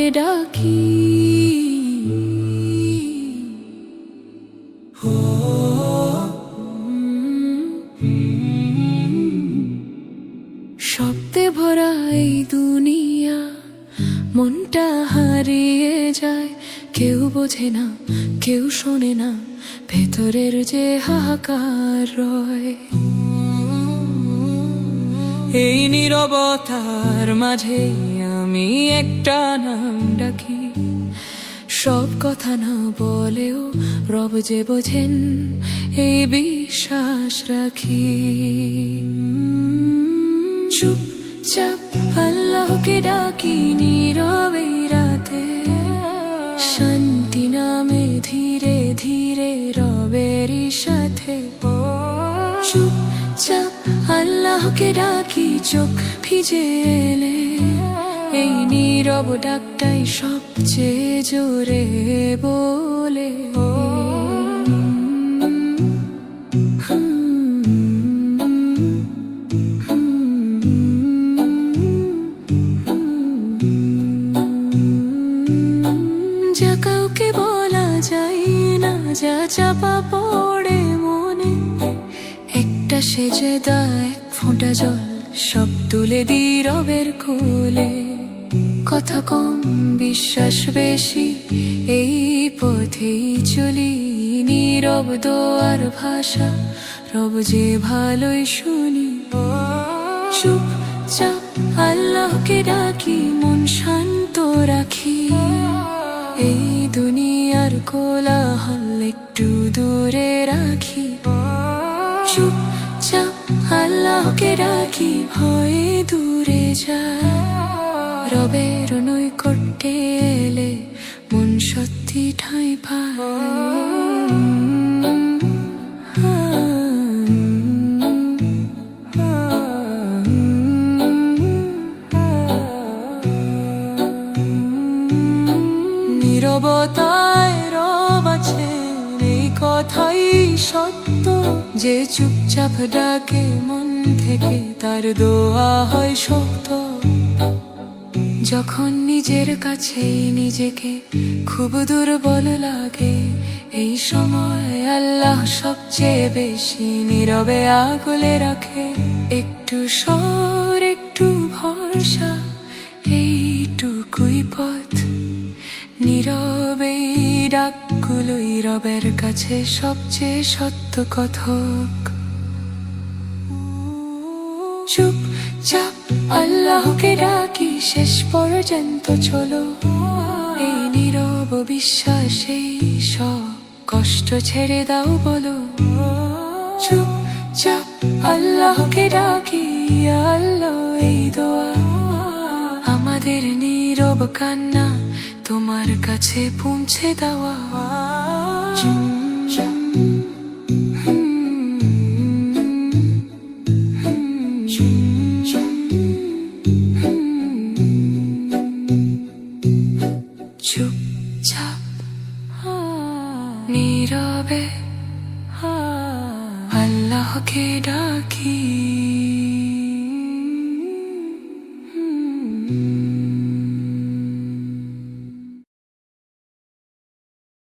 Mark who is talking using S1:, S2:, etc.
S1: আল্লাহকে ডাকি। শব্দে ভরা এই দুনিয়া, মনটা হারিয়ে যায়। কেউ বোঝে না, কেউ শোনে না, ভেতরের যে হাহাকার রয়। এই নীরবতার মাঝে আমি একটা নাম ডাকি। সব কথা না বলেও রব যে বোঝেন, এই বিশ্বাস রাখি। চুপচাপ আল্লাহকে ডাকি নীরবে রাতে, শান্তি নামে ধীরে ধীরে রবেরই সাথে। চুপচাপ আল্লাহকে ডাকি চোখ ভিজে এলে, এই নীরব ডাকটাই সবচেয়ে জোরে বলে। যা কাউকে বলা যায় না, যা চাপা পড়ে মনে, একটা সেজদা এক ফোঁটা জল সব তুলে দি রবের কোলে। কথা কম বিশ্বাস বেশি, এই পথেই চলি। নীরব দোয়ার ভাষা রব যে ভালোই শুনি। চুপচাপ আল্লাহকে ডাকি, মন শান্ত রাখি। এই দুনিয়ার কোলাহল একটু দূরে রাখি। চুপচাপ আল্লাহকে ডাকি, ভয়ে দূরে যায়। রবের নৈকট্যে এলে মন সত্যি ঠাঁই পায়। নীরবতায় রব আছেন, এই কথাই সত্য। যে চুপচাপ ডাকে মন থেকে, তার দোয়া হয় শক্ত। যখন নিজের কাছেই নিজেকে খুব দুর্বল লাগে, এই সময় আল্লাহ সবচেয়ে বেশি নীরবে আগলে রাখে। একটু স্বর, একটু ভরসা, এইটুকুই পথ। নীরবে ডাকগুলোই রবের কাছে সবচেয়ে সত্য কথক। চুপচাপ আল্লাহকে ডাকি, শেষ পর্যন্ত চলো। এই নীরব বিশ্বাসেই সব কষ্ট ছেড়ে দাও বলো। চুপচাপ আল্লাহকে ডাকি, আল্লাহ এই দোয়া। আমাদের নীরব কান্না তোমার কাছে পৌঁছে দেওয়া। চুপচাপ নীরবে আল্লাহকে ডাকি।